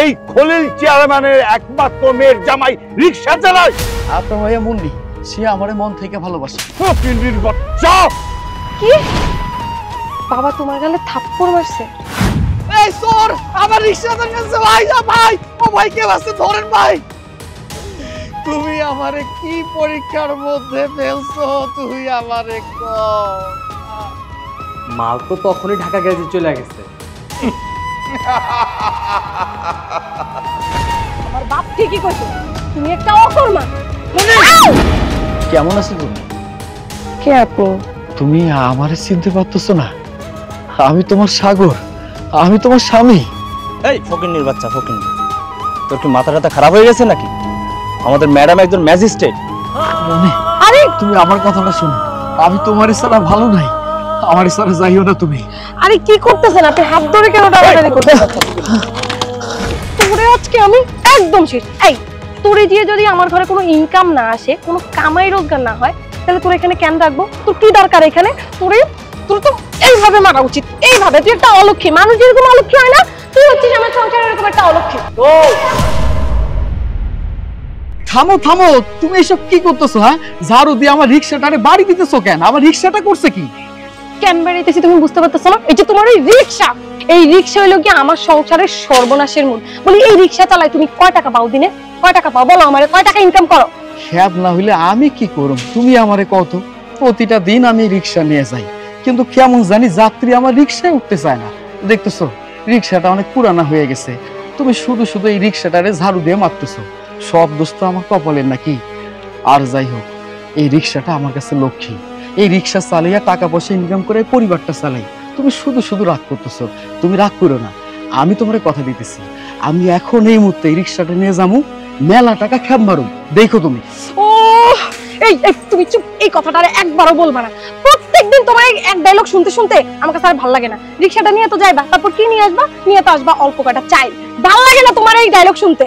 এই খলিল চেয়ারম্যানের একমাত্র মেয়ের জামাই রিকশা চালায়? আপনার ভাইয়া মুন্নি, সে আমারে মন থেকে ভালোবাসে। ফকিন্নির বাচ্চা! কি বাবা তোমার গালে থাপ্পড় মারছে? এই চোর আমার রিকশাটা নিয়েছে ভাই। ভাই ও ভাই কে আছে ধরেন ভাই। তুমি আমারে কি পরীক্ষার মধ্যে ফেলছো? তুই আমারে মাল তো তখনই ঢাকা গ্যারেজে চলে গেছে। আমার বাপ ঠিকই কইছে, তুমি একটা অকর্মা। কেমন আছো তুমি? কে আপনি? তুমি আমারে চিনতে পারতেছো না? আমি তোমার সাগর, আমি তোমার স্বামী। এই ফকিন্নির বাচ্চা, ফকিন্নি, তোর কি মাথাটা খারাপ হয়ে গেছে নাকি? আমাদের ম্যাডাম একজন ম্যাজিস্ট্রেট। আরে তুমি আমার কথাটা শোনো, আমি তোমার ছাড়া ভালো নাই, আমার ছাড়া যাইও না তুমি। আরে কি করতেছেন আপনি? হাত ধরে কেন টানাটানি করতেছেন? তোরে আজকে আমি একদম শেষ। এই তোরে দিয়ে যদি আমার ঘরে কোনো ইনকাম না আসে, কোনো কামাই রোজগার না হয়, তাহলে তোর এখানে কেন রাখবো? তোর কি দরকার এখানে? তোর তো এইভাবে মারা উচিত, এইভাবে। তুই একটা অলক্ষী মানুষ, যেরকম অলক্ষী হয় না, তুই হচ্ছিস আমার সংসারের এরকম একটা অলক্ষী। থামো থামো, তুমি এসব কি করতেছো? হ্যাঁ, ঝাড়ু দিয়ে আমার রিকশাটারে বাড়ি দিতেছো কেন? আমার রিকশাটা করছে কি? কেন বেড়াইতেছি তুমি বুঝতে পারতেছো না? এই যে তোমার এই রিকশা, এই রিকশা হইলো কি আমার সংসারের সর্বনাশের মূল। বলি এই রিকশা চালায় তুমি কয় টাকা পাও দিনে? কয় টাকা পাও বলো আমারে, কয় টাকা ইনকাম করো? খেয়াল না হইলে আমি কি করব? তুমি আমারে কত? প্রতিটা দিন আমি রিকশা নিয়ে যাই, কিন্তু কেমন জানি যাত্রী আমার রিকশায় উঠতে চায় না। দেখতেছো রিকশাটা অনেক পুরানা হয়ে গেছে, তুমি শুধু শুধু এই রিকশাটারে ঝাড়ু দিয়ে মারতেছো। সব দোষ তো আমার কপালের নাকি? আর যাই হোক, এই রিকশাটা আমার কাছে লক্ষ্মী। এই রিকশা চালাইয়া টাকা পয়সা ইনকাম করে পরিবারটা চালাই। তুমি শুধু শুধু রাগ করতেছো। তুমি রাগ করো না, আমি তোমার কথা দিতেছি, আমি এখন এই মুহূর্তে এই রিকশাটা নিয়ে যাবো, মেলা টাকা খ্যাপ মারুম, দেখো তুমি। ও এই তুমি চুপ, এই কথাটা আর একবারও বলবা না। প্রত্যেকদিন তোমার এক ডায়লগ শুনতে শুনতে আমার কাছে আর ভালো লাগে না। রিকশাটা নিয়ে তো যাইবা, তারপর কি নিয়ে আসবা? নিয়ে তো আসবা অল্প কটা চাই। ভালো লাগে না তোমার এই ডায়লগ শুনতে।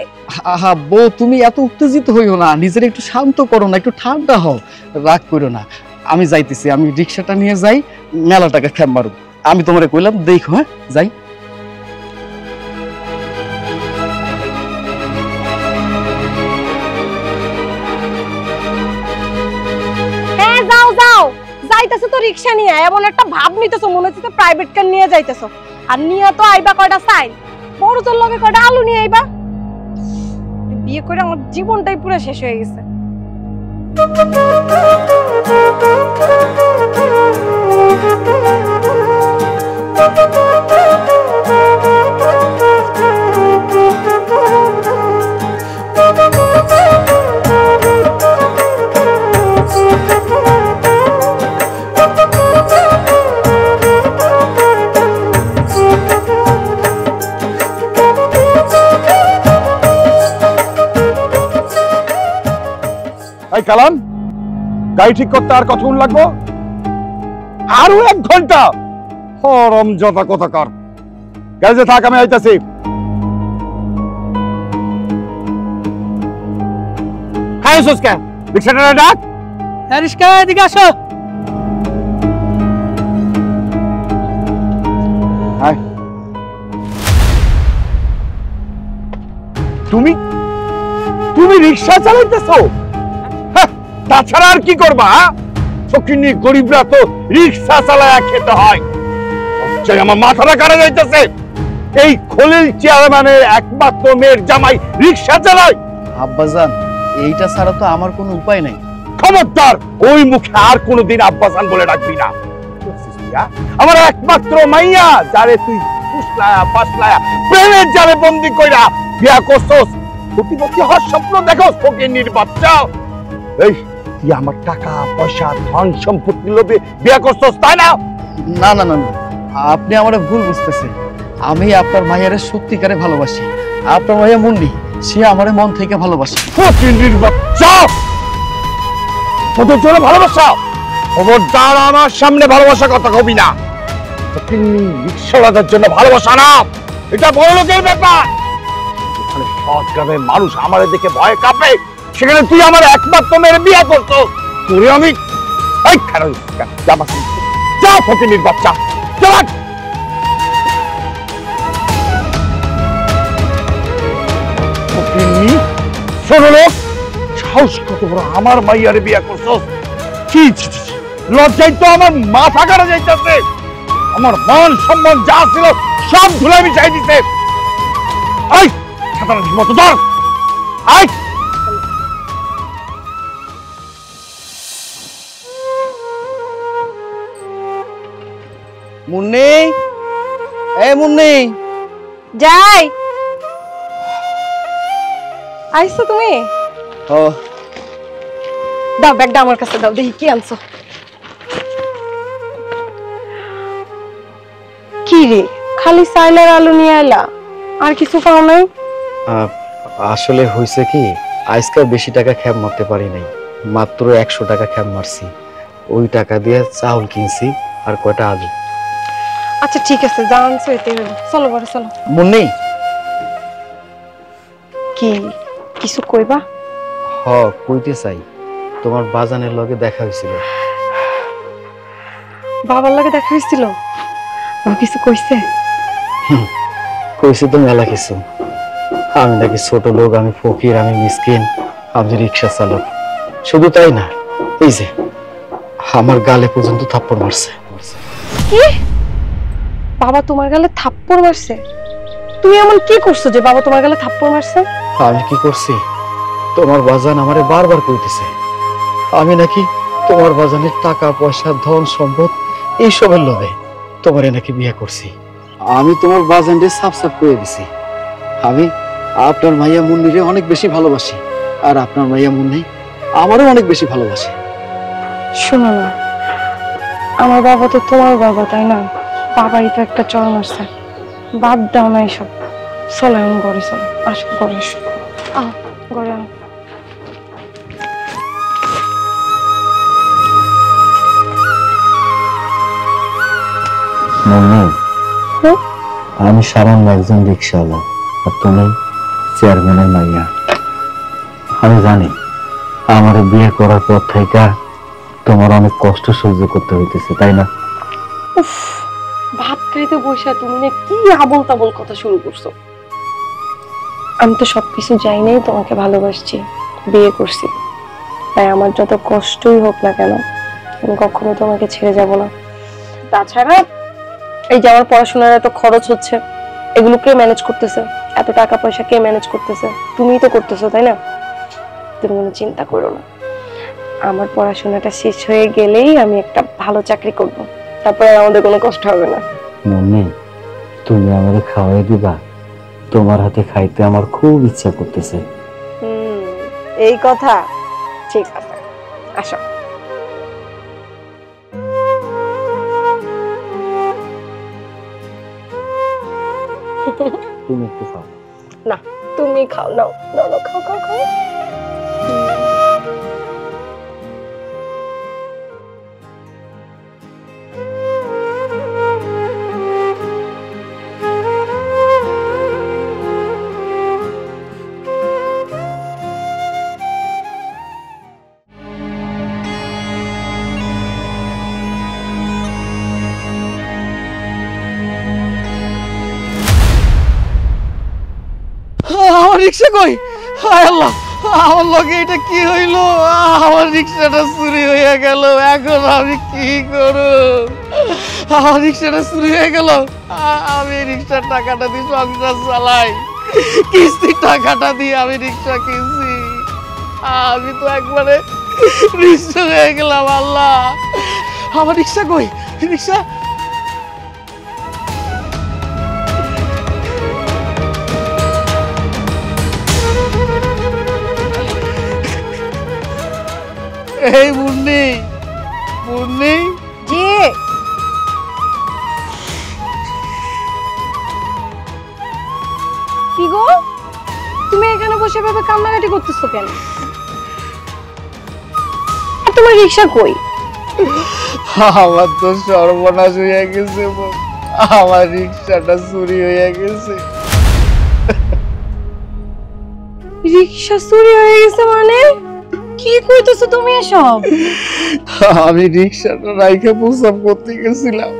আহা বউ, তুমি এত উত্তেজিত হইও না, নিজের একটু শান্ত করো না, একটু ঠান্ডা হও, রাগ করো না। আমি যাইতেছি, আমি রিকশাটা নিয়ে যাই, মেলা টাকা খ্যাপ মারুম। আমি তোমারে কইলাম, দেখো। হ্যাঁ, যাই। হ্যাঁ যাও যাও, যাইতেছো তো রিকশা নিয়ে, এমন একটা ভাব নিতেছো মনে হচ্ছে প্রাইভেট কার নিয়ে যাইতেছো। আর নিয়ে তো আইবা কয়টা চাই, বড় তোর লগে কয়টা আলু নিয়ে আইবা। বিয়ে করে আমার জীবনটাই পুরো শেষ হয়ে গেছে। এই কালাম, গাড়ি ঠিক করতে আর কতক্ষণ লাগবো? আরো 1 ঘন্টা? হরম জতা কথাকার, গ্যারেজে থাক, আমি আইতাছি। হ্যাঁ সুস্কা, রিকশাটা ডাক। হ্যাঁ রিস্কা, এদিকে আসো। হ্যাঁ, তুমি তুমি রিকশা চালাইতেছো? তাছাড়া আর কি করবা? ফকিন্নি গরিবরা তো রিকশা চালায়া খেতে হয়। আমার মাথাটা কাটা যাইতেছে। এই খলিল চেয়ারম্যানের একমাত্র মেয়ের জামাই রিকশা চালায়? আব্বাজান, এইটা ছাড়া তো আমার কোনো উপায় নাই। খবরদার, ওই মুখে আর কোনোদিন আব্বাজান বলে ডাকবি না। আমার একমাত্র মাইয়া, যারে তুই ফুসলায়া ফাসলায়া প্রেমের জালে বন্দি কইরা বিয়া করছস, কোটিপতি হওয়ার স্বপ্ন দেখোস, ফকিন্নির বাচ্চা। এই তুই আমার টাকা পয়সা ধন সম্পত্তি লোভে বিয়া করছস, তাই না? না না না, আপনি আমারে ভুল বুঝতেছেন। আমি আপনার মায়ের সত্যিকারে ভালোবাসি। আপনার মাইয়া মুন্নি, সে আমারে মন থেকে ভালোবাসে। ফকিন্নির বাচ্চা, তোদের জন্য ভালোবাসা? খবরদার আমার সামনে ভালোবাসা কথা কবি না। ফকিন্নি রিকশাওয়ালাদের জন্য ভালোবাসা না, এটা বড় লোকের ব্যাপার। এখানে সৎ গ্রামের মানুষ আমারে দেখে ভয় কাঁপে, সেখানে তুই আমার একমাত্র মেয়ের বিয়ে করতো। তোরে আমি এই খারাপ যা, ফকিন্নির বাচ্চা, চল। সাহস কত বড় আমার মাইয়ারে বিয়া করছস? ছি ছি ছি ছি। লজ্জায় তো আমার মাথা কাটা যাইতেছে। আমার মান সম্মান যা ছিল সব ধুলাই মিশাই দিতে। আই সাধারণ মতো ধর। আই মুন্নি, এই মুন্নি। যাই। আইছো তুমি? ও দাও ব্যাগটা আমার কাছে দাও, দেখি কি আনছো। কি রে, খালি সাইলার আলু নিয়ে এলা, আর কিছু পাও নাই? আসলে হয়েছে কি, আজকে বেশি টাকা খ্যাপ মারতে পারি নাই, মাত্র 100 টাকা খ্যাপ মারছি। ওই টাকা দিয়ে চাউল কিনছি আর কয়টা আলু। আচ্ছা ঠিক আছে, যা আনছো এতে হলো। চলো বড় চলো। মুন্নি, কি কিছু কইবা? হ কইতে চাই, তোমার বাজানের লগে দেখা হয়েছিল। বাবার লগে দেখা হয়েছিল? কিছু কইছে? কইছে তো মেলা কিছু। আমি নাকি ছোট লোক, আমি ফকির, আমি মিসকিন, আমি রিক্সা চালক। শুধু তাই না, এই যে আমার গালে পর্যন্ত থাপ্পড় মারছে। কি? বাবা তোমার গালে থাপ্পড় মারছে? তুমি এমন কি করছো যে বাবা তোমার গালে থাপ্পড় মারছে? আমি কি করছি? তোমার বাজান আমারে বারবার কইতেছে আমি নাকি তোমার বাজানের টাকা পয়সা ধন সম্পদ এইসবের লোভে তোমারে নাকি বিয়ে করছি। আমি তোমার বাজানরে সাফ সাফ করে দিছি, আমি আপনার মাইয়া মুন্নিরে অনেক বেশি ভালোবাসি, আর আপনার মাইয়া মুন্নি আমারও অনেক বেশি ভালোবাসে। শোনো না, আমার বাবা তো তোমার বাবা, তাই না? বাবাই তো একটা চর মারছে। বাদ দাও না এসব, চলো এখন ঘরে চলো। আসো ঘরে এসো, আহ ঘরে আও। আমি সামান্য একজন রিক্সাওয়ালা, আর তুমি চেয়ারম্যানের মাইয়া। আমি জানি আমার বিয়ে করার পর থেকে তোমার অনেক কষ্ট সহ্য করতে হইতেছে, তাই না? উফ, ভাত খাইতে বসে তুমি না কি আবল তাবল কথা শুরু করছো। আমি তো সবকিছু যাই নাই, তোমাকে ভালোবাসছি, বিয়ে করছি, তাই আমার যত কষ্টই হোক না কেন আমি কখনো তোমাকে ছেড়ে যাব না। তাছাড়া এই যে আমার পড়াশোনার এত খরচ হচ্ছে, এগুলো কে ম্যানেজ করতেছে? এত টাকা পয়সা কে ম্যানেজ করতেছে? তুমিই তো করতেছো, তাই না? তুমি কোনো চিন্তা করো না, আমার পড়াশোনাটা শেষ হয়ে গেলেই আমি একটা ভালো চাকরি করব, তারপরে আমাদের কোনো কষ্ট হবে না। মম্মি, তুমি আমারে খাওয়াই দিবা? তোমার হাতে খাইতে আমার খুব ইচ্ছা করতেছে। এই কথা, ঠিক আছে, আসো। তুমি একটু খাও। না তুমি খাও, নাও নাও নাও, খাও খাও খাও। আমার রিক্সা কই? হায় আল্লাহ, আমার লগে এটা কি হইলো? আমার রিক্সাটা চুরি হয়ে গেল, এখন আমি কি করব? আমার রিক্সাটা চুরি হয়ে গেল, আমি রিক্সার টাকাটা দিয়ে সংসার চালাই, কিস্তির টাকাটা দিয়ে আমি রিক্সা কিনছি। আমি তো একবারে রিক্সা হয়ে গেলাম। আল্লাহ, আমার রিক্সা কই? রিক্সা এই মুন্নি, মুন্নি। জি কি গো, তুমি এখানে বসে ভাবে কান্নাকাটি করতেছো কেন? আর তোমার রিক্সা কই? আমার তো সর্বনাশ হয়ে গেছে, আমার রিক্সাটা চুরি হয়ে গেছে। রিক্সা চুরি হয়ে গেছে মানে? কি কইতেছো তুমি এসব? আমি রিক্সাটা রাইখে প্রস্রাব করতে গেছিলাম,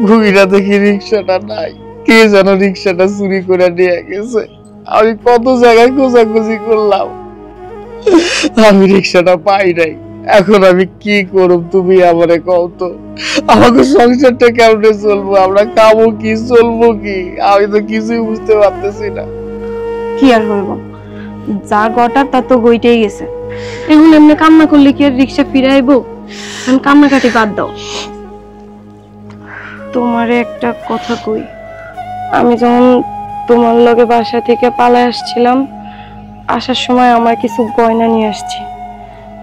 ঘুইরা দেখি রিক্সাটা নাই, কে যেন রিক্সাটা চুরি করে নিয়ে গেছে। আমি কত জায়গায় খোঁজাখুঁজি করলাম, আমি রিক্সাটা পাই নাই, এখন আমি কি করব তুমি আমারে কও তো। আমাকে সংসারটা কেমনে চলবো, আমরা খাবো কি, চলবো কি, আমি তো কিছুই বুঝতে পারতেছি না। কি আর হইব, যা গটার তা তো গইতেই গেছে। এখন এমনি কান্না করলে কি আর রিক্সা ফিরাইবো? এখন কান্নাকাটি বাদ দাও। তোমারে একটা কথা কই, আমি যখন তোমার লগে বাসা থেকে পালায় আসছিলাম, আসার সময় আমার কিছু গয়না নিয়ে আসছি।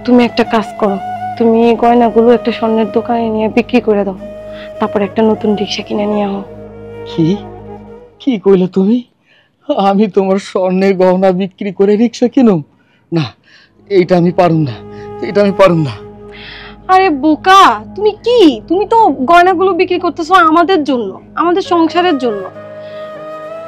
তুমি একটা কাজ করো, তুমি এই গয়নাগুলো একটা স্বর্ণের দোকানে নিয়ে বিক্রি করে দাও, তারপর একটা নতুন রিক্সা কিনে নিয়ে আও। কি কি কইলে তুমি? আমি তোমার স্বর্ণের গহনা বিক্রি করে রিক্সা কিনুম? না, এইটা আমি পারুম না, এটা আমি পারুম না। আরে বোকা, তুমি কি, তুমি তো গয়নাগুলো বিক্রি করতেছো আমাদের জন্য, আমাদের সংসারের জন্য।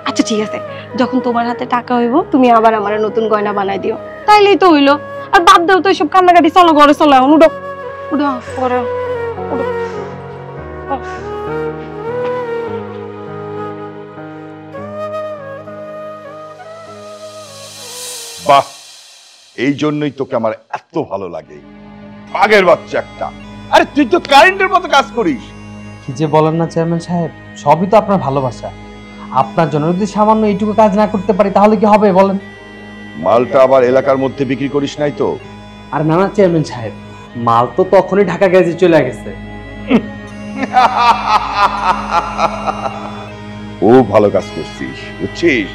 আচ্ছা ঠিক আছে, যখন তোমার হাতে টাকা হইব তুমি আবার আমার নতুন গয়না বানাই দিও, তাইলেই তো হইলো। আর বাদ দাও তো এইসব কান্নাকাটি, চলো ঘরে চলো, এখন উঠো উঠো ঘরে উঠো। বাহ, এই জন্যই তোকে আমার এত ভালো লাগে, বাঘের বাচ্চা একটা। আরে তুই তো কারেন্টের মতো কাজ করিস। কি যে বলেন না চেয়ারম্যান সাহেব, সবই তো আপনার ভালোবাসা। আপনার জন্য যদি সামান্য এইটুকু কাজ না করতে পারি তাহলে কি হবে বলেন? মালটা আবার এলাকার মধ্যে বিক্রি করিস নাই তো? আর না না চেয়ারম্যান সাহেব, মাল তো তখনই ঢাকা গ্যারেজে চলে গেছে। ও ভালো কাজ করছিস, বুঝছিস?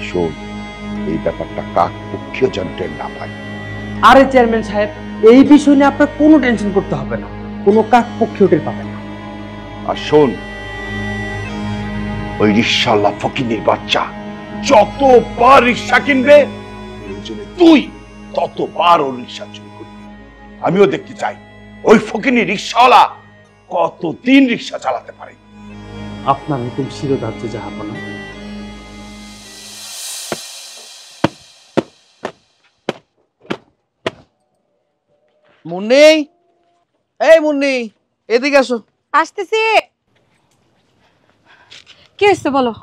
শোন, এই ব্যাপারটা কাক পক্ষীয় যেন টের না পায়। আরে চেয়ারম্যান সাহেব, এই বিষয় নিয়ে আপনার কোনো টেনশন করতে হবে না, কোনো কাক পক্ষী টের পাবে না। আর শোন, ওই রিক্সাওয়ালা ফকিনীর বাচ্চা যতবার রিক্সা কিনবে, প্রয়োজনে তুই ততবার ওর রিক্সা চুরি করবি। আমিও দেখতে চাই ওই ফকিনী রিক্সাওয়ালা কতদিন রিক্সা চালাতে পারে। আপনার হুকুম শিরোধার্য জাহাপনা। মুন্নি, এই মুন্নি, এদিকে আসো। আসতেছি। কি হয়েছে বলো?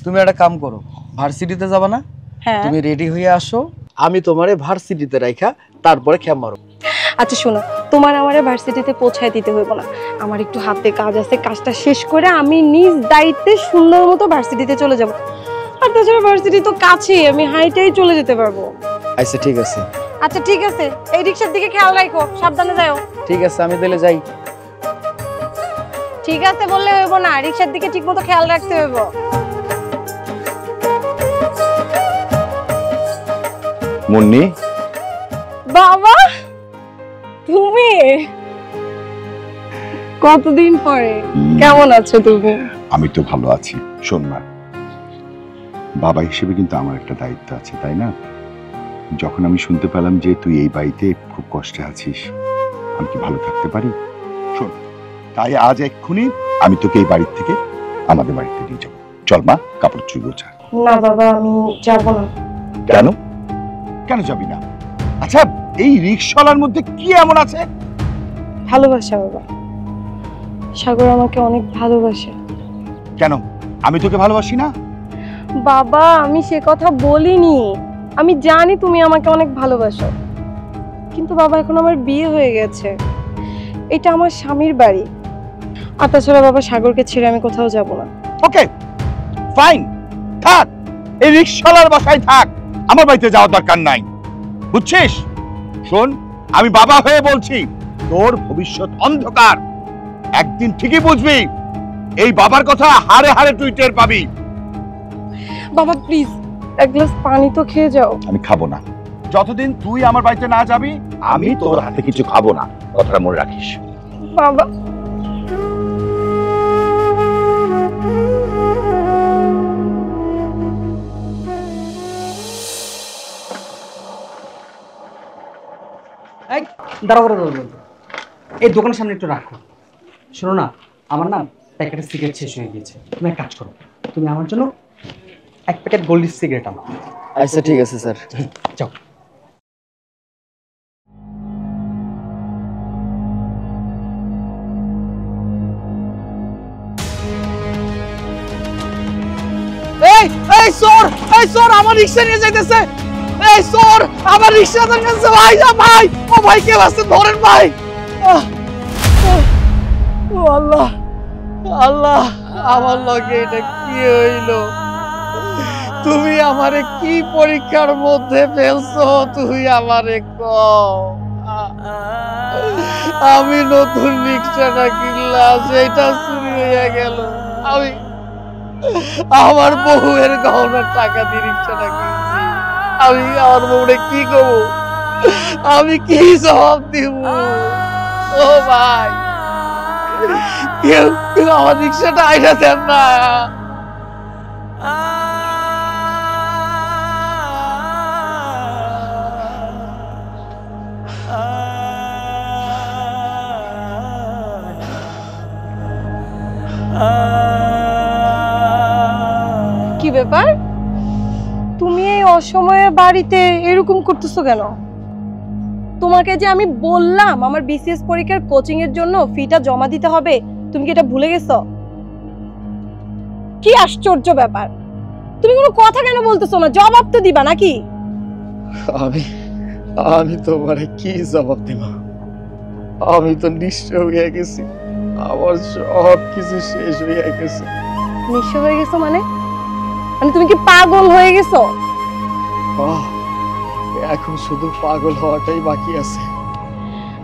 তুমি একটা কাম করো, ভার্সিটিতে যাবা না? হ্যাঁ। তুমি রেডি হয়ে আসো, আমি তোমারে ভার্সিটিতে রাইখা তারপরে খেপ মারো। আচ্ছা শোনো, তোমার আমারে ভার্সিটিতে পৌঁছায় দিতে হইব না, আমার একটু হাতে কাজ আছে, কাজটা শেষ করে আমি নিজ দায়িত্বে সুন্দর মতো ভার্সিটিতে চলে যাব। আর তাছাড়া ভার্সিটি তো কাছেই, আমি হাইটেই চলে যেতে পারবো। আচ্ছা ঠিক আছে। আচ্ছা ঠিক আছে, এই রিক্সার দিকে খেয়াল রাখো, সাবধানে যাও। ঠিক আছে, আমি তাহলে যাই। ঠিক আছে বললে হইব না, রিক্সার দিকে ঠিক মতো খেয়াল রাখতে হইব। মুন্নি, বাবা তুমি, কতদিন পরে, কেমন আছো তুমি? আমি তো ভালো আছি। শোন মা, বাবা হিসেবে কিন্তু আমার একটা দায়িত্ব আছে, তাই না? যখন আমি শুনতে পেলাম যে তুই এই বাড়িতে খুব কষ্টে আছিস, আমি কি ভালো থাকতে পারি? শোন, তাই আজ এক্ষুনি আমি তোকে এই বাড়ির থেকে আমাদের বাড়িতে নিয়ে যাবো। চল মা, কাপড় চুল গোছা। না বাবা, আমি যাব না। কেন কেন যাবি না? আচ্ছা, এই রিক্সাওয়ালার মধ্যে কি এমন আছে? ভালোবাসা বাবা, সাগর আমাকে অনেক ভালোবাসে। কেন আমি তোকে ভালোবাসি না? বাবা আমি সে কথা বলিনি, আমি জানি তুমি আমাকে অনেক ভালোবাসো, কিন্তু বাবা এখন আমার বিয়ে হয়ে গেছে, এটা আমার স্বামীর বাড়ি। আর তাছাড়া বাবা, সাগরকে ছেড়ে আমি কোথাও যাব না। ওকে ফাইন, থাক, এই রিক্সাওয়ালার বাসায় থাক, আমার বাড়িতে যাওয়ার দরকার নাই, বুঝছিস? শোন, আমি বাবা হয়ে বলছি, তোর ভবিষ্যৎ অন্ধকার, একদিন ঠিকই বুঝবি। এই বাবার কথা হারে হারে তুই টের পাবি। বাবা প্লিজ এক গ্লাস পানি তো খেয়ে যাও। আমি খাবো না, যতদিন তুই আমার বাড়িতে না যাবি আমি তোর হাতে কিছু খাবো না, কথাটা মনে রাখিস। বাবা এই দাঁড়াও দাঁড়াও দাঁড়াও, এই দোকানের সামনে একটু রাখো। শোনো না, আমার না প্যাকেটের সিগারেট শেষ হয়ে গিয়েছে, তুমি এক কাজ করো, তুমি আমার জন্য এক প্যাকেট গোল্ড সিগারেট আনো। আচ্ছা ঠিক আছে স্যার। যাও। এই এই চোর, এই চোর আমার রিকশা নিয়ে যাইতেছে। এই চোর আমার রিকশা ধরেছে ভাই, যা ভাই, ও ভাই কে আছে ধরেন ভাই। ও আল্লাহ, আল্লাহ আমার লগে এটা কি হইলো? তুমি আমারে কি পরীক্ষার মধ্যে ফেলছো? তুই আমারে কও। আমি নতুন রিকশাটা কিনলাম, সেটা চুরি হয়ে গেল। আমি আমার বউয়ের গহনার টাকা দিয়ে রিকশাটা কিনছি। আমি আমার বউরে কি করবো? আমি কি জবাব দিব? ও ভাই, কেউ কেউ আমার রিকশাটা আইনা দেন না। কি ব্যাপার, তুমি এই অসময়ে বাড়িতে এরকম করতেছো কেন? তোমাকে যে আমি বললাম আমার বিসিএস পরীক্ষার কোচিং এর জন্য ফিটা জমা দিতে হবে, তুমি কি এটা ভুলে গেছো? কি আশ্চর্য ব্যাপার, তুমি কোনো কথা কেন বলতেছো না? জবাব তো দিবা নাকি? আমি তোমারে কি জবাব দিব? আমি তো নিঃস্ব হয়ে গেছি, আমার সব কিছু শেষ হয়ে গেছে। নিঃস্ব হয়ে গেছো মানে? মানে তুমি কি পাগল হয়ে গেছো? এখন শুধু পাগল হওয়াটাই বাকি আছে।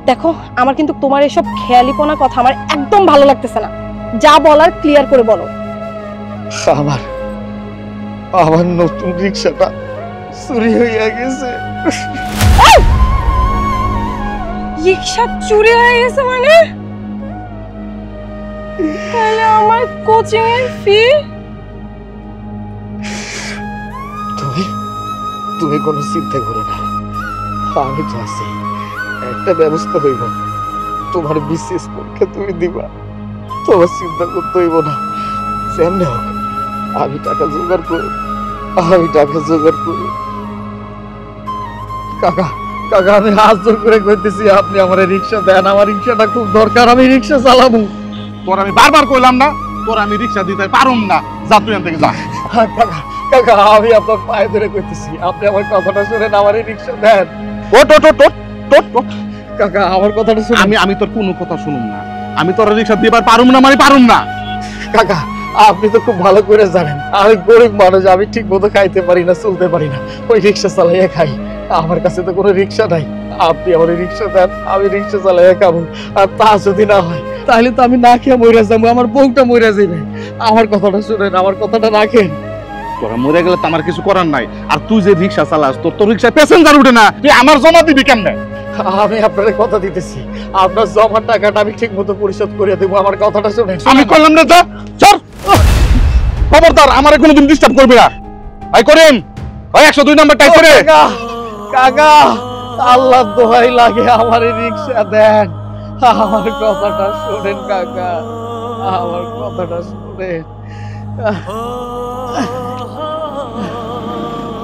দেখো, আমার কিন্তু তোমার এসব খেয়ালিপনা কথা আমার একদম ভালো লাগতেছে না। যা বলার ক্লিয়ার করে বলো। আমার নতুন রিকশাটা চুরি হয়ে গেছে। রিকশা চুরি হয়ে গেছে মানে? তাহলে আমার কোচিং এর ফি? তুমি কোনো চিন্তা করো না, আমি তো আছি, একটা ব্যবস্থা হইব। তোমার বিশেষ পরীক্ষা তুমি দিবা, তোমার চিন্তা করতে হইব না। যেমনি হোক আমি টাকা জোগাড় করি। কাকা, আমি হাত জোর করে কইতেছি, আপনি আমার রিকশা দেন, আমার রিকশাটা খুব দরকার, আমি রিকশা চালাবো। তোর আমি বারবার কইলাম না তোর আমি রিকশা দিতে পারুম না, যা তুই এখান থেকে যা। কাকা, আমি আপনার পায়ে ধরে কইতেছি, আপনি আমার কথাটা শুনেন, আমার রিকশা দেন। কাকা, আমার কথাটা শুনুন। আমি তোর কোনো কথা শুনুম না, আমি তোর রিকশা দিবার পারুম না মানে পারুম না। কাকা, আপনি তো খুব ভালো করে জানেন আমি গরিব মানুষ, আমি ঠিক মতো খাইতে পারি না, চলতে পারি না, ওই রিকশা চালাইয়া খাই। আমার কাছে তো কোনো রিকশা নাই, আপনি আমার রিকশা দেন, আমি রিকশা চালাইয়া খাবো। আর তা যদি না হয় তাহলে তো আমি না খেয়ে মরে যাবো, আমার বউটা মরে যাবে। আমার কথাটা শুনেন, আমার কথাটা রাখেন। তোরা মরে গেলে তো আমার কিছু করার নাই। আর তুই যে রিকশা চালাস, তোর রিকশা প্যাসেঞ্জার উঠে না, তুই আমার জমা দিবি কেমনে? আমি আপনার কথা দিতেছি, আপনার জমার টাকাটা আমি ঠিক মতো পরিশোধ করে দেবো, আমার কথাটা শুনেন। আমি করলাম না, যা চল। খবরদার আমার কোনোদিন ডিস্টার্ব করবি না। ভাই করিম, ভাই 102 নাম্বার টাইপ করে। কাকা, আল্লাহ দোহাই লাগে, আমার রিকশা দেন, আমার কথাটা শুনেন কাকা, আমার কথাটা শুনেন।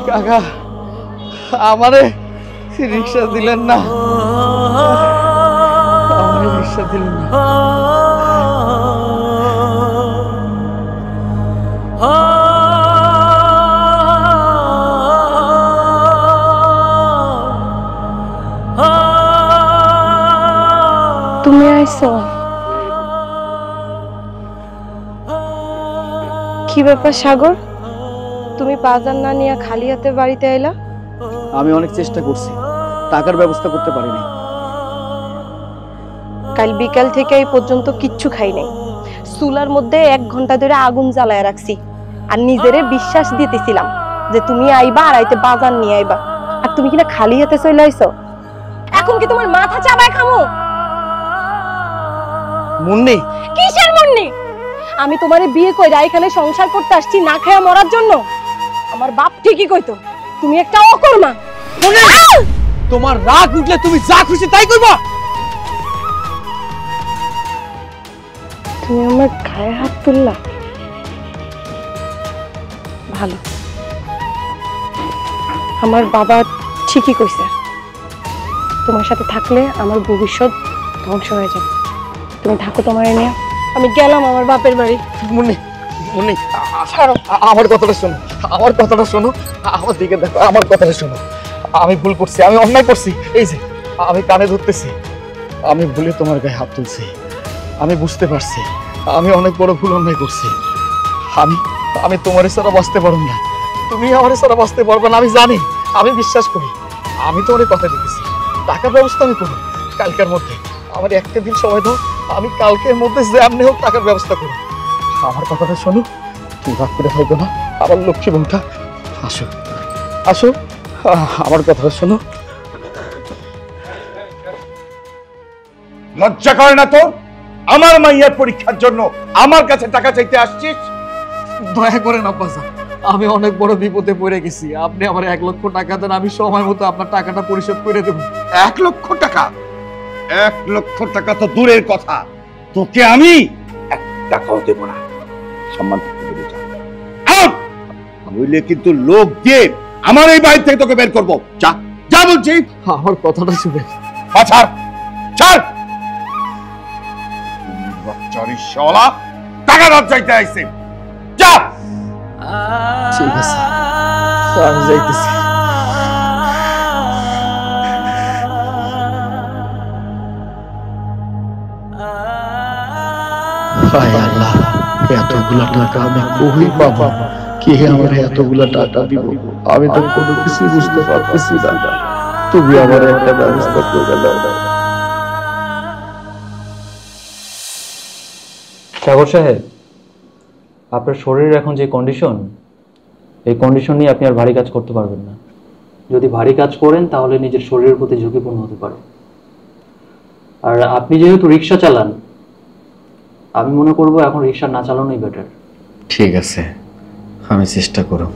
কাকা, আমারে রিকশা দিলেন না, আমারে রিকশা দিলেন না। তুমি আইছো? কি ব্যাপার সাগর, তুমি বাজার না নিয়ে খালি হাতে বাড়িতে আইলা? আমি অনেক চেষ্টা করছি, টাকার ব্যবস্থা করতে পারিনি। কাল বিকাল থেকে এই পর্যন্ত কিচ্ছু খাই নাই। চুলার মধ্যে 1 ঘন্টা ধরে আগুন জ্বালায় রাখছি, আর নিজেরে বিশ্বাস দিতেছিলাম যে তুমি আইবা আর আইতে বাজার নিয়ে আইবা, আর তুমি কিনা খালি হাতে চলে আইছো। এখন কি তোমার মাথা চাবায় খামো? মুন্নি, কিসের মুন্নি? আমি তোমারে বিয়ে কইরা এখানে সংসার করতে আসছি না খায়া মরার জন্য? আমার বাপ ঠিকই কইতো তুমি একটা অকর্মা। তোমার রাগ উঠলে তুমি যা খুশি তাই করবা। তুমি আমার গায়ে হাত তুললা, ভালো। আমার বাবা ঠিকই কইছে, তোমার সাথে থাকলে আমার ভবিষ্যৎ ধ্বংস হয়ে যাবে। তুমি থাকো তোমার নিয়ে, আমি গেলাম আমার বাপের বাড়ি। মুন্নি, আমার কথাটা শোনো, আমার দিকে দেখো, আমার কথাটা শোনো। আমি ভুল করছি, আমি অন্যায় করছি। এই যে আমি কানে ধরতেছি, আমি ভুলে তোমার গায়ে হাত তুলছি। আমি বুঝতে পারছি আমি অনেক বড় ভুল অন্যায় করছি। আমি আমি তোমার ছাড়া বাঁচতে পারব না, তুমি আমার ছাড়া বাঁচতে পারবে না, আমি জানি, আমি বিশ্বাস করি। আমি তোমার কথা দিতেছি, টাকার ব্যবস্থা আমি করবো কালকের মধ্যে। আমার একটা দিন সময় দাও, আমি কালকের মধ্যে যেমনি হোক টাকার ব্যবস্থা করবো। আমার কথাটা শোনো, তুমি ভাগ করে থাকবে না, আমার লক্ষ্মী বোনটা। আসো আসো, আমার কথাটা শোনো। লজ্জা করে না তো? আমার মাইয়ার পরীক্ষার জন্য আমার কাছে টাকা চাইতে আসছিস? দয়া করে না বাজা, আমি অনেক বড় বিপদে পড়ে গেছি। আপনি আমার 1 লক্ষ টাকা দেন, আমি সময় মতো আপনার টাকাটা পরিশোধ করে দেবো। 1 লক্ষ টাকা? 1 লক্ষ টাকা তো দূরের কথা, তোকে আমি 1 টাকাও দেব না। সম্মান থেকে বেরিয়ে যা, নইলে কিন্তু লোক দিয়ে আমার এই বাড়ি থেকে তোকে বের করবো। যা যা বলছি। আমার কথাটা শুনে ছাড় ছাড়, বাচ্চারি শালা টাকা দাও চাইতে আইছে। যা। ঠিক আছে, আমি যাইতেছি। হায় আল্লাহ, এতগুলা টাকা আমি কই পাবো? কে আমার এতগুলা টাকা দিব? আমি তো কোনো কিছু বুঝতে পারতেছি না। তুমি আমার একটা ব্যবস্থা করে দাও। সাগর সাহেব, আপনার শরীরের এখন যে কন্ডিশন, এই কন্ডিশন নিয়ে আপনি আর ভারী কাজ করতে পারবেন না। যদি ভারী কাজ করেন তাহলে নিজের শরীরের প্রতি ঝুঁকিপূর্ণ হতে পারে। আর আপনি যেহেতু রিক্সা চালান, আমি মনে করব এখন রিক্সা না চালানোই বেটার। ঠিক আছে, আমি চেষ্টা করব।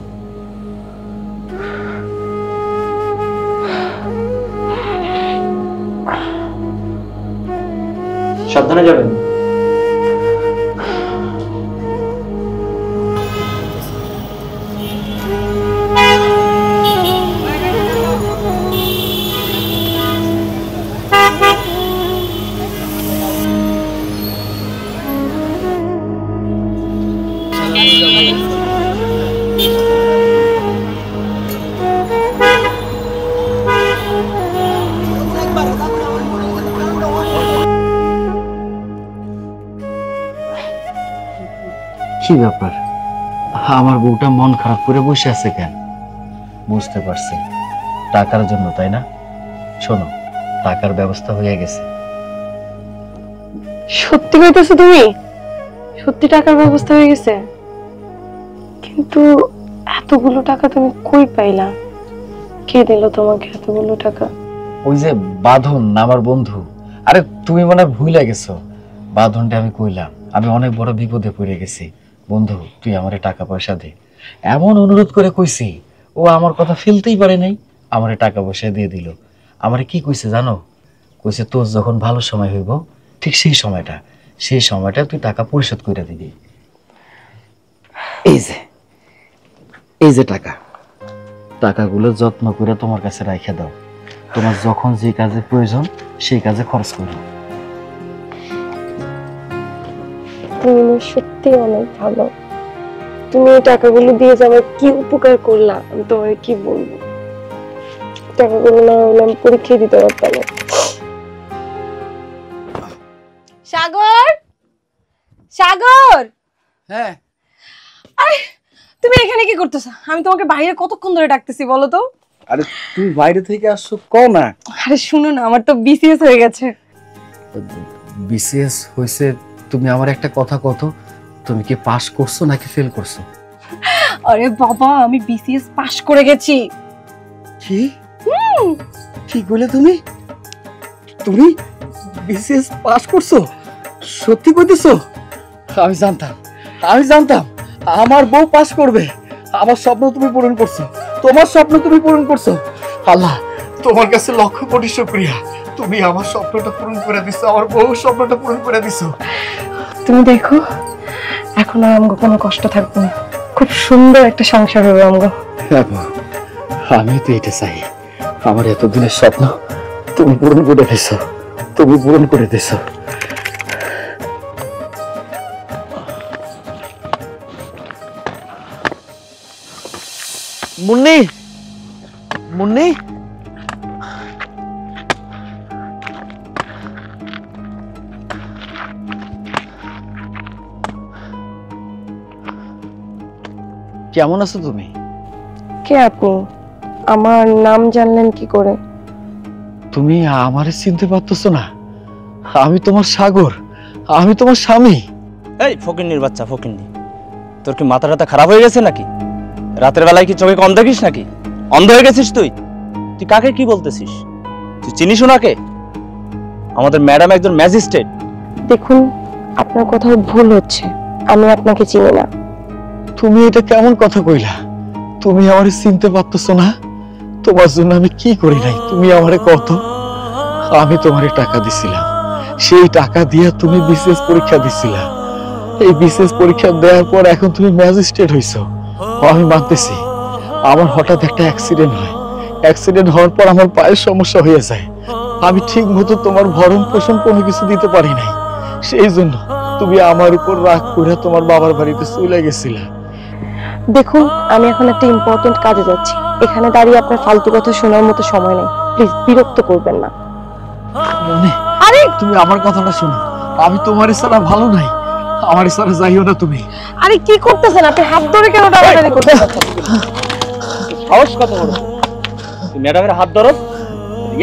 সাবধানে যাবেন। কি ব্যাপার, আমার বউটা মন খারাপ করে বসে আছে কেন? বুঝতে পারছি, টাকার জন্য, তাই না? শোনো, টাকার ব্যবস্থা হয়ে গেছে। সত্যি কইতেছো তুমি? সত্যি টাকার ব্যবস্থা হয়ে গেছে? কিন্তু এতগুলো টাকা তুমি কই পাইলা? কে দিল তোমাকে এতগুলো টাকা? ওই যে বাঁধন, আমার বন্ধু। আরে তুমি মনে হয় ভুলে গেছো, বাঁধনটা আমি কইলাম। আমি অনেক বড় বিপদে পড়ে গেছি, বন্ধু তুই আমারে টাকা পয়সা দে। এমন অনুরোধ করে কইছি, ও আমার কথা ফেলতেই পারে নাই, আমারে টাকা পয়সা দিয়ে দিল। আমারে কি কইছে জানো? কইছে তোর যখন ভালো সময় হইব, ঠিক সেই সময়টা তুই টাকা পরিশোধ করে দিবি। এই যে টাকাগুলো যত্ন করে তোমার কাছে রাখে দাও। তোমার যখন যে কাজে প্রয়োজন সেই কাজে খরচ করো। তুমি সত্যি অনেক ভালো। তুমি এই টাকাগুলো দিয়ে যাবে কি উপকার করলা, আমি তোমার কি বলবো। টাকাগুলো না হলে আমি পরীক্ষা দিতে পারতাম না। সাগর, সাগর, হ্যাঁ আরে তুমি এখানে কি করতেছো? আমি তোমাকে বাইরে কতক্ষণ ধরে ডাকতেছি বলো তো। আরে তুমি বাইরে থেকে আসছো, কও না। আরে শুনো না, আমার তো বিসিএস হয়ে গেছে। বিসিএস হয়েছে? তুমি আমার একটা কথা কত, তুমি কি পাস করছো নাকি ফেল করছো? আরে বাবা, আমি বিসিএস পাস করে গেছি। কি কি বলে তুমি? তুমি বিসিএস পাস করছো? সত্যি কইতেছো? আমি জানতাম আমার বউ পাস করবে। আমার স্বপ্ন তুমি পূরণ করছো, তোমার স্বপ্ন তুমি পূরণ করছো। আল্লাহ, তোমার কাছে লক্ষ কোটি শুকরিয়া। তুমি আমার স্বপ্নটা পূরণ করে দিছো, আমার বউর স্বপ্নটা পূরণ করে দিছো। তুমি দেখো, এখন আর আমাকে কোনো কষ্ট থাকবে না, খুব সুন্দর একটা সংসার হবে আমাকে। আমি তো এটা চাই, আমার এতদিনের স্বপ্ন তুমি পূরণ করে দিছো। মুন্নি, কেমন আছো তুমি? কে আপনি? আমার নাম জানলেন কি করে? তুমি আমারে চিনতে পারতেছো না? আমি তোমার সাগর, আমি তোমার স্বামী। এই ফকিন্নির বাচ্চা, ফকিন্নি, তোর কি মাথা টাথা খারাপ হয়ে গেছে নাকি? রাতের বেলায় কি চোখে কম দেখিস নাকি? অন্ধ হয়ে গেছিস তুই? তুই কাকে কি বলতেছিস? তুই চিনিস ওনাকে? আমাদের ম্যাডাম একজন ম্যাজিস্ট্রেট। দেখুন, আপনার কোথাও ভুল হচ্ছে, আমি আপনাকে চিনি না। তুমি এটা কেমন কথা কইলা? তুমি আমারে চিনতে পারতেছো না? তোমার জন্য আমি কি করি নাই তুমি আমারে কত? আমি তোমারে টাকা দিছিলাম, সেই টাকা দিয়ে তুমি বিসিএস পরীক্ষা দিছিলা। এই বিসিএস পরীক্ষা দেওয়ার পর এখন তুমি ম্যাজিস্ট্রেট হইছো। আমি মানতেছি আমার হঠাৎ একটা অ্যাক্সিডেন্ট হয়, অ্যাক্সিডেন্ট হওয়ার পর আমার পায়ের সমস্যা হয়ে যায়। আমি ঠিক মতো তোমার ভরণ পোষণ কোনো কিছু দিতে পারি নাই, সেই জন্য তুমি আমার উপর রাগ করে তোমার বাবার বাড়িতে চলে গেছিলা। দেখুন, আমি এখন একটা ইম্পর্টেন্ট কাজে যাচ্ছি, এখানে দাঁড়িয়ে আপনার ফালতু কথা শোনার মতো সময় নেই। প্লিজ বিরক্ত করবেন না। মনে আরে তুমি আমার কথাটা শোনো, আমি তোমার ছাড়া ভালো নাই, আমার ছাড়া যাইও না তুমি। আরে কি করতেছেন আপনি? হাত ধরে কেন টানাটানি করতেছেন? সাহস কত বড়! তুই ম্যাডামের হাত ধরো,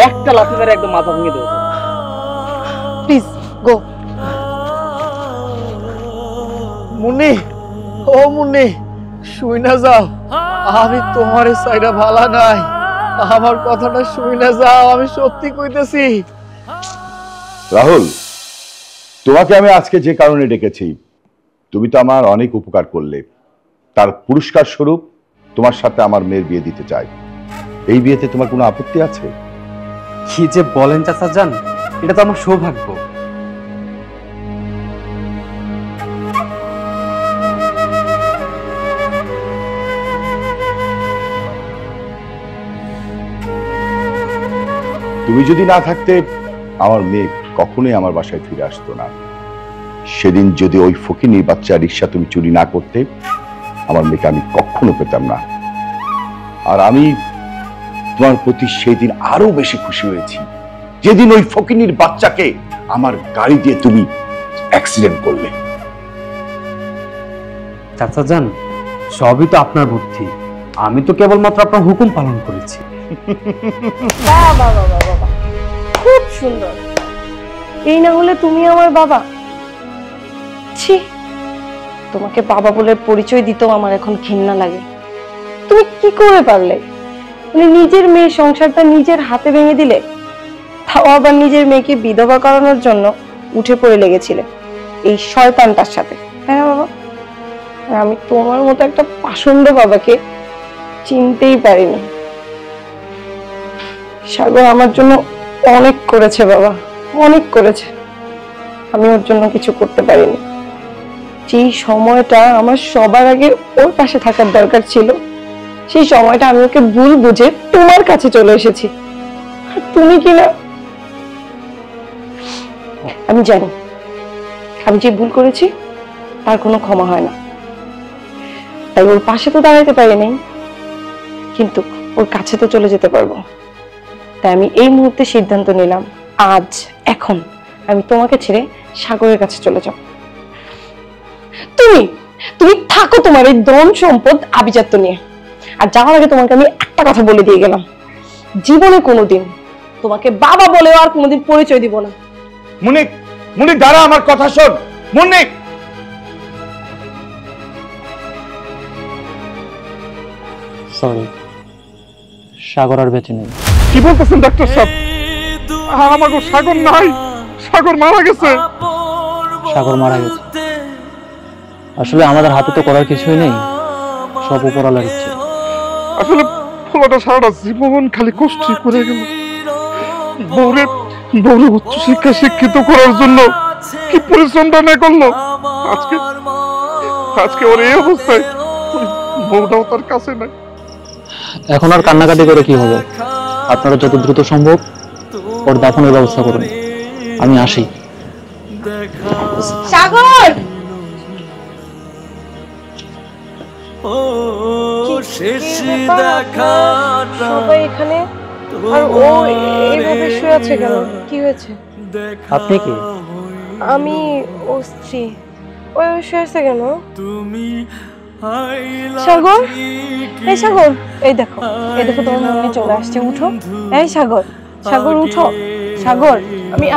একটা লাথি মেরে একদম মাথা ভেঙে দেবো। Please go. মুন্নি, ও মুন্নি, শুই না যাও, আমি তোমার সাইডা ভালো নাই, আমার কথাটা শুই না যাও, আমি সত্যি কইতেছি। রাহুল, তোমাকে আমি আজকে যে কারণে ডেকেছি, তুমি তো আমার অনেক উপকার করলে, তার পুরস্কার স্বরূপ তোমার সাথে আমার মেয়ের বিয়ে দিতে চাই। এই বিয়েতে তোমার কোনো আপত্তি আছে? কি যে বলেন চাচা যান, এটা তো আমার সৌভাগ্য। তুমি যদি না থাকতে আমার মেয়ে কখনোই আমার বাসায় ফিরে আসতো না। সেদিন যদি ওই ফকিনীর বাচ্চা রিক্সা তুমি চুরি না করতে, আমার মেয়েকে আমি কখনো পেতাম না। আর আমি তোমার প্রতি সেদিন আরো বেশি খুশি হয়েছি যেদিন ওই ফকিনীর বাচ্চাকে আমার গাড়ি দিয়ে তুমি অ্যাক্সিডেন্ট করলে। চাচা যান, সবই তো আপনার বুদ্ধি, আমি তো কেবলমাত্র আপনার হুকুম পালন করেছি। বাহ বাহ বাহ বাহ বাহ, খুব সুন্দর। এই না হলে তুমি আমার বাবা? ছি, তোমাকে বাবা বলে পরিচয় দিতেও আমার এখন ঘৃণা লাগে। তুমি কি করে পারলে? মানে নিজের মেয়ের সংসারটা নিজের হাতে ভেঙে দিলে, তাও আবার নিজের মেয়েকে বিধবা করানোর জন্য উঠে পড়ে লেগেছিলে এই শয়তানটার সাথে, তাই না বাবা? আর আমি তোমার মতো একটা পাষণ্ড বাবাকে চিনতেই পারিনি। সাগর আমার জন্য অনেক করেছে বাবা, অনেক করেছে, আমি ওর জন্য কিছু করতে পারিনি। যেই সময়টা আমার সবার আগে ওর পাশে থাকার দরকার ছিল, সেই সময়টা আমি ওকে ভুল বুঝে তোমার কাছে চলে এসেছি। আর তুমি কি না, আমি জানি আমি যে ভুল করেছি তার কোনো ক্ষমা হয় না, তাই ওর পাশে তো দাঁড়াতে পারি নাই, কিন্তু ওর কাছে তো চলে যেতে পারবো। তাই আমি এই মুহূর্তে সিদ্ধান্ত নিলাম, আজ এখন আমি তোমাকে ছেড়ে সাগরের কাছে চলে যাব। তুমি তুমি থাকো তোমার এই ধন সম্পদ আভিজাত্য নিয়ে। আর যাওয়ার আগে তোমাকে আমি একটা কথা বলে দিয়ে গেলাম, জীবনে কোনোদিন তোমাকে বাবা বলেও আর কোনোদিন পরিচয় দিব না। মুনিক, মুনিক দাঁড়া, আমার কথা শোন। মুনিক, সরি, সাগর আর বেঁচে নেই। কি বলতেছেন ডাক্তার সাহেব? আমাকে সাগর নাই, সাগর মারা গেছে। সাগর মারা গেছে। আসলে আমাদের হাতে তো করার কিছুই নেই, সব উপরওয়ালার ইচ্ছে। আসলে ফলাটা সারাটা জীবন খালি কষ্ট করে গেল। বউরে বউরে উচ্চ শিক্ষা শিক্ষিত করার জন্য কি পরিশ্রমটা না করলো, আজকে আজকে ওর এই অবস্থায়, বউটাও তার কাছে নাই। এখন আর কান্নাকাটি করে কি হবে? আপনারা যত দ্রুত সম্ভব ওর দাফনের ব্যবস্থা করুন। আমি আসি। সাগর, সবাই এখানে আর ও এইভাবে শুয়ে আছে কেন? কি হয়েছে? আপনি কি? আমি ও স্ত্রী। ওই শুয়ে আছে কেন? সাগর, এই সাগর, এই দেখো তোমার মনে চলে আসছে, উঠো। এই সাগর, সাগর উঠো। সাগর,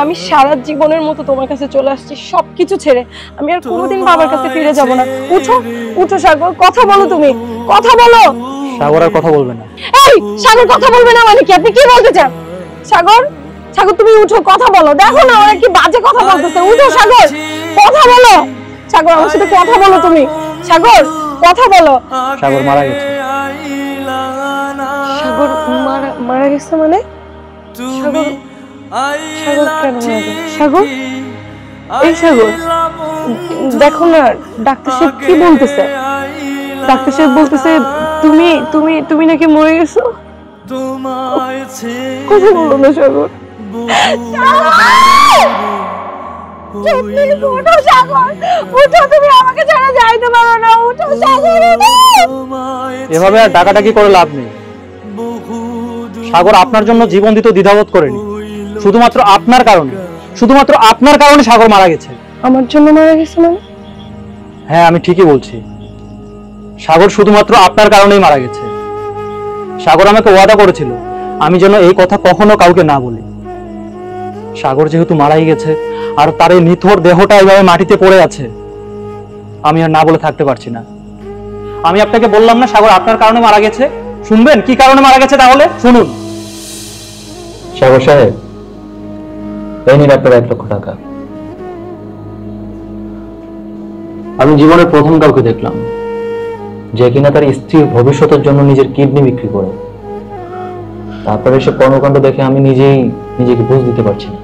আমি সারা জীবনের মতো তোমার কাছে চলে আসছি, সবকিছু ছেড়ে। আমি আর কোনোদিন বাবার কাছে ফিরে যাব না। উঠো, উঠো সাগর, কথা বলো, তুমি কথা বলো। সাগর আর কথা বলবে না। এই সাগর, কথা বলবে না মানে কি? আপনি কি বলতে চান? সাগর, সাগর তুমি উঠো, কথা বলো। দেখো না ওরা কি বাজে কথা বলতেছে। উঠো সাগর, কথা বলো। সাগর, আমার সাথে কথা বলো তুমি। সাগর, কথা বলো। সাগর মারা গেছে। সাগর মারা গেছে মানে? সাগর, সাগর কেন মারা গেছে? সাগর, এই সাগর, দেখো না ডাক্তার সাহেব কি বলতেছে। ডাক্তার সাহেব বলতেছে তুমি তুমি তুমি নাকি মরে গেছো। কথা বলো না সাগর। উঠো সাগর, উঠো, তুমি আমাকে ছাড়া যাইতে পারো না। উঠো সাগর, এভাবে আর ডাকাডাকি করে লাভ নেই। সাগর আপনার জন্য জীবন দিতে দ্বিধাবোধ করেনি, শুধুমাত্র আপনার কারণে, শুধুমাত্র আপনার কারণে সাগর মারা গেছে। আমার জন্য মারা গেছে মানে? হ্যাঁ, আমি ঠিকই বলছি। সাগর শুধুমাত্র আপনার কারণেই মারা গেছে। সাগর আমাকে ওয়াদা করেছিল আমি যেন এই কথা কখনো কাউকে না বলি। সাগর যেহেতু মারাই গেছে আর তার এই নিথর দেহটা এইভাবে মাটিতে পড়ে আছে, আমি আর না বলে থাকতে পারছি না। আমি আপনাকে বললাম না সাগর আপনার কারণে মারা গেছে? শুনবেন কি কারণে মারা গেছে? তাহলে শুনুন। সাগর সাহেব, এই নিন আপনার 1 লক্ষ টাকা। আমি জীবনের প্রথম কাউকে দেখলাম যে কিনা তার স্ত্রীর ভবিষ্যতের জন্য নিজের কিডনি বিক্রি করে। তারপরে এসব কর্মকাণ্ড দেখে আমি নিজেকে বুঝ দিতে পারছি না।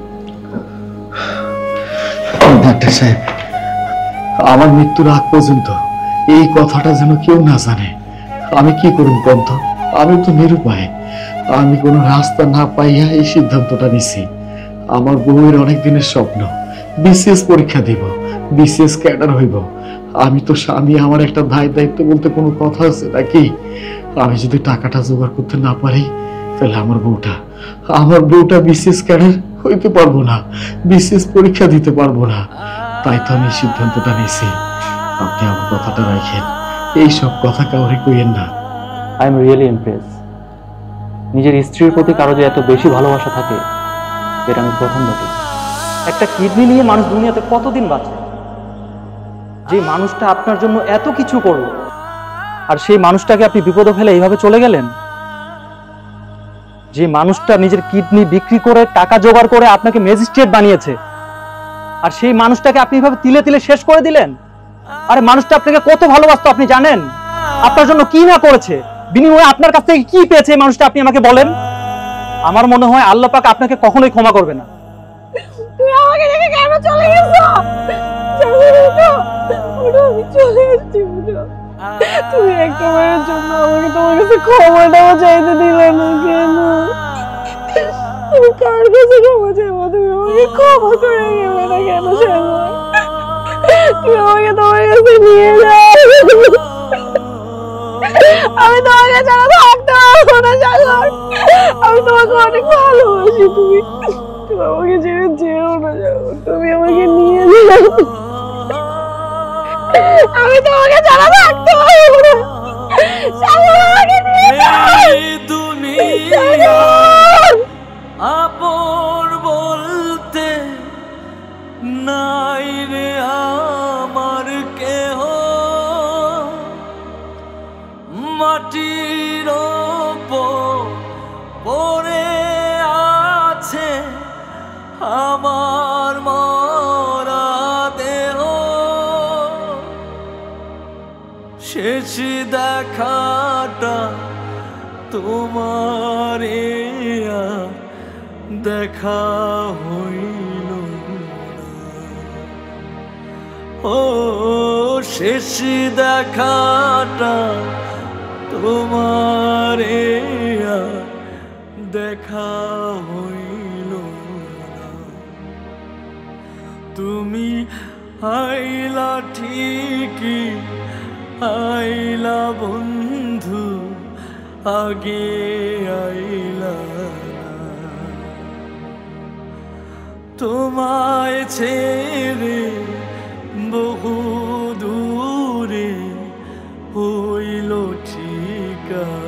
ডাক্তার সাহেব, আমার মৃত্যুর আগ পর্যন্ত এই কথাটা যেন কেউ না জানে। আমি কি করব বন্ধু? আমি তো নিরুপায়। আমি কোনো রাস্তা না পাইয়া এই সিদ্ধান্তটা নিছি। আমার বউয়ের অনেক দিনের স্বপ্ন, বিসিএস পরীক্ষা দিব, বিসিএস ক্যাডার হইব। আমি তো স্বামী, আমার একটা দায়িত্ব বলতে কোনো কথা আছে নাকি? আমি যদি টাকাটা জোগাড় করতে না পারি তাহলে আমার বউটা বিসিএস ক্যাডার হইতে পারবো না, বিসিএস পরীক্ষা দিতে পারবো না। তাই তো আমি সিদ্ধান্তটা নিয়েছি। আপনি আমার কথাটা রাখেন, এইসব কথা কাউরে কইেন না। I am really Impress. নিজের স্ত্রীর প্রতি কারো যে এত বেশি ভালোবাসা থাকে এটা আমি প্রথম দেখি। একটা কিডনি নিয়ে মানুষ দুনিয়াতে কতদিন বাঁচে? যে মানুষটা আপনার জন্য এত কিছু করলো আর সেই মানুষটাকে আপনি বিপদে ফেলে এইভাবে চলে গেলেন। যে মানুষটা নিজের কিডনি বিক্রি করে টাকা জোগাড় করে আপনাকে ম্যাজিস্ট্রেট বানিয়েছে, আর সেই মানুষটাকে আপনি এইভাবে তিলে তিলে শেষ করে দিলেন। আরে মানুষটা আপনাকে কত ভালোবাসতো আপনি জানেন? আপনার জন্য কি না করেছে, বিনিময়ে আপনার কাছ থেকে কি পেয়েছে এই মানুষটা, আপনি আমাকে বলেন। আমার মনে হয় আল্লাহ পাক আপনাকে কখনোই ক্ষমা করবে না। তুমি আমাকে রেখে কেন চলে গেছো? আমি চলে এসেছি। তুমি একবারের জন্য আমাকে তোমার কাছে ক্ষমাটাও চাইতে দিলে না কেন? আমি কার কাছে ক্ষমা চাইবো? তুমি আমাকে ক্ষমা করে গেলে না কেন? তুমি আমাকে তোমার কাছে নিয়ে যাও। আমি তোমাকে ছাড়া থাকতে পারবো না সাগর। আমি তোমাকে অনেক ভালোবাসি। তুমি আমাকে ছেড়ে যেও না সাগর, তুমি আমাকে নিয়ে যাও। আমি তোমাকে ছাড়া থাকতে পারবো না সাগর, আমাকে নিয়ে যাও। আপন বলতে নাই রে আমার কেহ, মাটির ওপর পড়ে আছে আমার মরা দেহ। শেষ দেখাটা তোমার দেখা হইল ও, শেষ দেখাটা তোমার দেখা হইল না। তুমি আইলা ঠিকই আইলা বন্ধু, আগে আইলা তোমায় ছেড়ে বহু দূরে কার